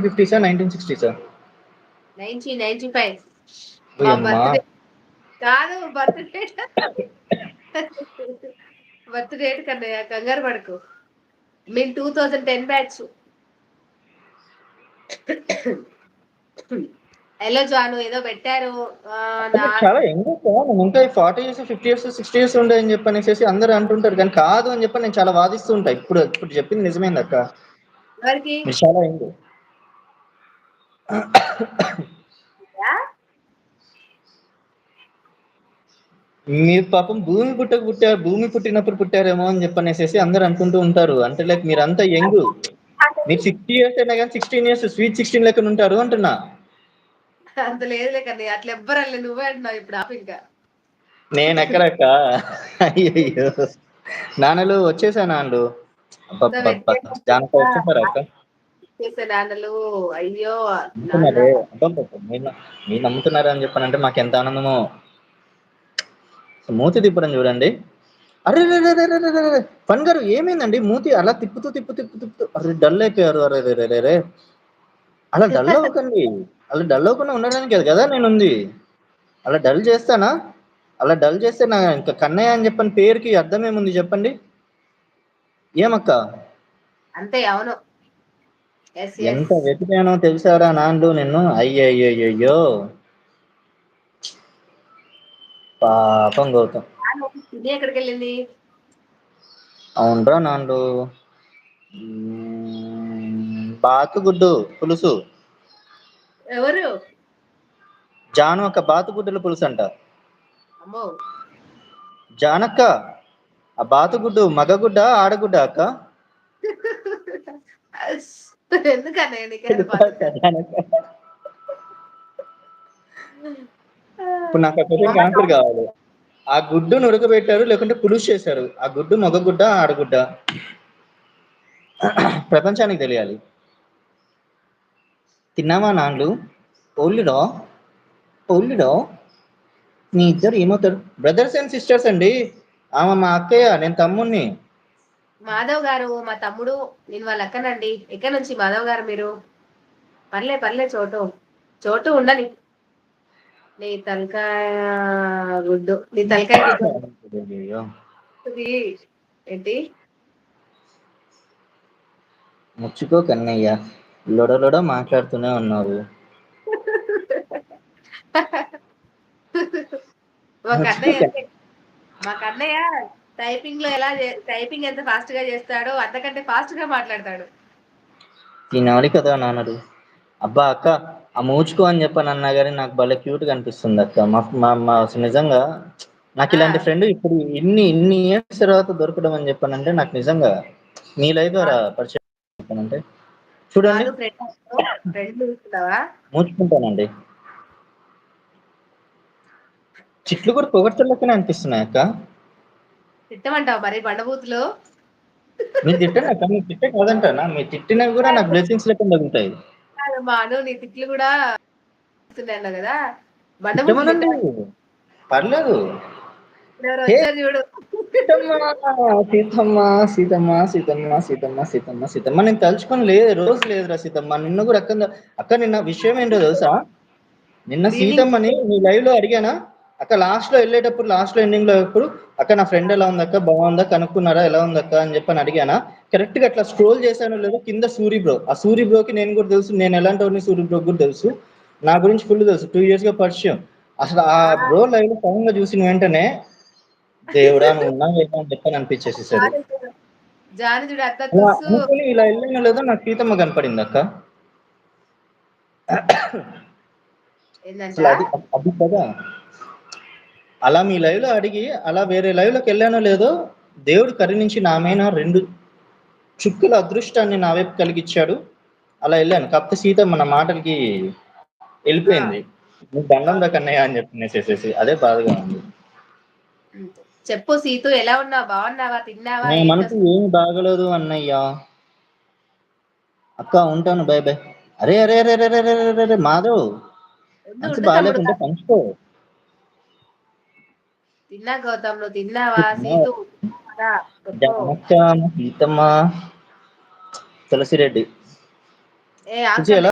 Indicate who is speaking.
Speaker 1: 1950సా 1960సా
Speaker 2: 1995 మా
Speaker 1: ఓయమ్మా
Speaker 2: బర్త్డే కాదు బర్త్డే బర్త్డే కన్నయ్య కంగారు పడకు మేము 2010 బ్యాచ్ హలో జాను ఏదో పెట్టారు
Speaker 1: చాలా యంగ్ నేను ఇంకా 40 ఇయర్స్ 50 ఇయర్స్ 60 ఇయర్స్ ఉండే అని చెప్పనేసి అందరూ అంటుంటారు కానీ కాదు అని చెప్పి నేను చాలా వాదిస్తూ ఉంటా. ఇప్పుడు చెప్పింది నిజమైంది అక్క.
Speaker 2: ఎవరికి
Speaker 1: మీరు చాలా యంగ్. మీరు పాపం భూమి పుట్టినప్పుడు పుట్టారేమో అని చెప్పనేసి అందరూ అనుకుంటూ ఉంటారు. అంటే లైక్ మీరంతా యంగ్. మీరు 60 ఇయర్స్ అయినా కానీ 16 ఇయర్స్ స్వీట్ 16 లెక్కన ఉంటారు అంటున్నా.
Speaker 2: అంత లేదులే కన్నయ్య అట్లా ఎవ్వరు అనలే నువ్వే అంటున్నావు ఇప్పుడు ఆపు ఇంకా
Speaker 1: నేను ఎక్కడక్క అయ్యో నాన్నలు వచ్చేసా నాన్నలు జానక వచ్చేసారా అక్క
Speaker 2: చేసే నాన్నలు అయ్యో నాన్న
Speaker 1: నమ్ముతున్నారే మీరు నమ్ముతున్నారా అని చెప్పానంటే మాకు ఎంత ఆనందమో. మూతి తిప్పడం చూడండి. అరే ఫన్ గారు ఏమైందండి మూతి అలా తిప్పుతూ అరే డల్ అయిపోయారు. అరే అలా డల్ అవ్వకండి. అలా డల్ అవ్వకుండా ఉండడానికి కదా నేను ఉంది. అలా డల్ చేస్తానా? అలా డల్ చేస్తే నా ఇంకా కన్నయ్య అని చెప్పని పేరుకి అర్థం ఏముంది చెప్పండి. ఏమక్క
Speaker 2: అంతే అవును
Speaker 1: ఎంత వెతికానో తెలుసారా నాన్లు నిన్ను. అయ్యయ్యో పాపం గౌతమ్
Speaker 2: ఇది ఎక్కడికి వెళ్ళింది.
Speaker 1: అవునరా నాన్లు బాతుగుడ్డు పులుసు.
Speaker 2: ఎవరు
Speaker 1: జాను అక్క బాతుగుడ్డుల పులుసు అంట.
Speaker 2: అమ్మో
Speaker 1: జానక్క ఆ బాతుగుడ్డు మగగుడ్డ ఆడగుడ్డ అక్క.
Speaker 2: ఎందుకన్నయ్య నీకేమైనా బతుకుతా
Speaker 1: ఇప్పుడు నాకు ఆ క్వశ్చన్కి ఆన్సర్ కావాలి. ఆ గుడ్డును ఉడకబెట్టారు లేకుంటే పులుసు చేశారు. ఆ గుడ్డు మగగుడ్డ ఆడగుడ్డ ప్రపంచానికి తెలియాలి. తిన్నావా నాన్లు ఓల్లుడో మీ ఇద్దరు ఏమవుతారు? బ్రదర్స్ అండ్ సిస్టర్స్ అండి. ఆమె మా అక్కయ్య, నేను తమ్ముణ్ణి.
Speaker 2: మాధవ్ గారు మా తమ్ముడు, నేను వాళ్ళ అక్కనండి. ఎక్కడి నుంచి మాధవ్ గారు మీరు? పర్లే చోటు ఉండని. నీ తలకాయ గుడ్డు నీ తలకాయ గుడ్డు ఏంటి
Speaker 1: ముచ్చుకో కన్నయ్య, లొడలొడ మాట్లాడుతూనే ఉన్నావు. ముచ్చుకో
Speaker 2: మా కన్నయ్య టైపింగ్ లో టైపింగ్ ఎంత ఫాస్ట్ గా చేస్తాడో అంతకంటే ఫాస్ట్ గా మాట్లాడతాడు.
Speaker 1: ఈనాడు కదా నాన్నడు. అబ్బా అక్క ఆ మూచుకో అని చెప్పని అన్నా కానీ నాకు భలే క్యూట్ గా అనిపిస్తుంది అక్క. నిజంగా నాకు
Speaker 2: ఆ
Speaker 1: ఇలాంటి ఫ్రెండ్ ఇప్పుడు ఇన్ని ఇయర్స్ తర్వాత దొరకడం అని చెప్పానంటే నాకు నిజంగా మీ లైఫ్ ద్వారా పరిచయం చెప్పానంటే చూడండి.
Speaker 2: నాను ఫ్రెండ్ చూస్తున్నావా?
Speaker 1: మూచుకుంటానండి. చిట్లు కూడా పొగడ్తలెక్కనే అనిపిస్తున్నాయి అక్క.
Speaker 2: తిట్టమంటావు మరి బండబూతులు.
Speaker 1: మీరు తిట్టండి అక్క, మీరు తిట్టే కాదంటానా? మీరు తిట్టినవి కూడా నాకు బ్లెస్సింగ్స్ లెక్క తగులుతాయి.
Speaker 2: మాను నీ తిట్లు కూడా అన్నావు కదా, బండబూతులు
Speaker 1: తిట్టమనండి,
Speaker 2: తిట్టాలి.
Speaker 1: పర్లేదు.
Speaker 2: ఎవరో
Speaker 1: హే
Speaker 2: వచ్చారు చూడు.
Speaker 1: సీతమ్మ నేను తలుచుకొని రోజు లేదురా సీతమ్మ. నిన్ను కూడా అక్క నిన్న విషయం ఏంటో తెలుసా? నిన్న
Speaker 2: ఈవినింగ్
Speaker 1: సీతమ్మని నీ లైవ్ లో అడిగానా అక్క. లాస్ట్ లో వెళ్ళేటప్పుడు లాస్ట్ లో ఎండింగ్ లో ఎప్పుడు అక్క నా ఫ్రెండ్ ఎలా ఉంది అక్క, బాగుందా, కనుక్కున్నారా, ఎలా ఉంది అక్క అని చెప్పని అడిగానా. కరెక్ట్ గా అట్లా స్క్రోల్ చేశానో లేదో కింద సూరి బ్రో, ఆ సూరి బ్రోకి నేను కూడా తెలుసు, నేను ఎలాంటి వాడిని సూరి బ్రో కూడా తెలుసు. నా గురించి ఫుల్ తెలుసు, 2 years గా పరిచయం. అసలు ఆ బ్రో లైవ్ లో సడన్ గా చూసిన వెంటనే దేవుడా నువ్వు ఉన్నావు లేదా అని చెప్పని అనిపించేసేసాడు.
Speaker 2: జానుజుడు అత్త
Speaker 1: అలా
Speaker 2: తుస్సు
Speaker 1: అనుకుని ఇలా వెళ్ళిన లేదో నాకు సీతమ్మ కనపడింది అక్క.
Speaker 2: ఏంటంట.
Speaker 1: అసలు అది అది కదా. అలా మీ లైవ్ లో అడిగి అలా వేరే లైవ్ లోకి వెళ్ళానో లేదో దేవుడు కరుణించి నామైనా 2 చుక్కల అదృష్టాన్ని నా వైపు కలిగించాడు. అలా వెళ్ళాను. కాకపోతే సీతమ్మ నా మాటలకి వెళ్ళిపోయింది. నువ్వు దండం దా కన్నయ్య అని చెప్పేసేసి అదే బాధగా ఉంది.
Speaker 2: చెప్పు సీతు, ఎలా ఉన్నావు? బాగున్నావా? తిన్నావా?
Speaker 1: నా
Speaker 2: ఏంటి
Speaker 1: మనసు ఏమి బాగలేదు అన్నయ్య. అక్క ఉంటాను, బై బై. అరే అరే అరే అరే అరే అరే అరే మాధవ్, మనసు
Speaker 2: ఉండు తమ్ముడు.
Speaker 1: బాగాలేకుంటే పంచుకో.
Speaker 2: తిన్నా గౌతమ్, నువ్వు తిన్నావా? సీతు చెప్పు.
Speaker 1: జానక్క, సీతమ్మ, తులసిరెడ్డి
Speaker 2: ఏ ఆగు
Speaker 1: ఎలా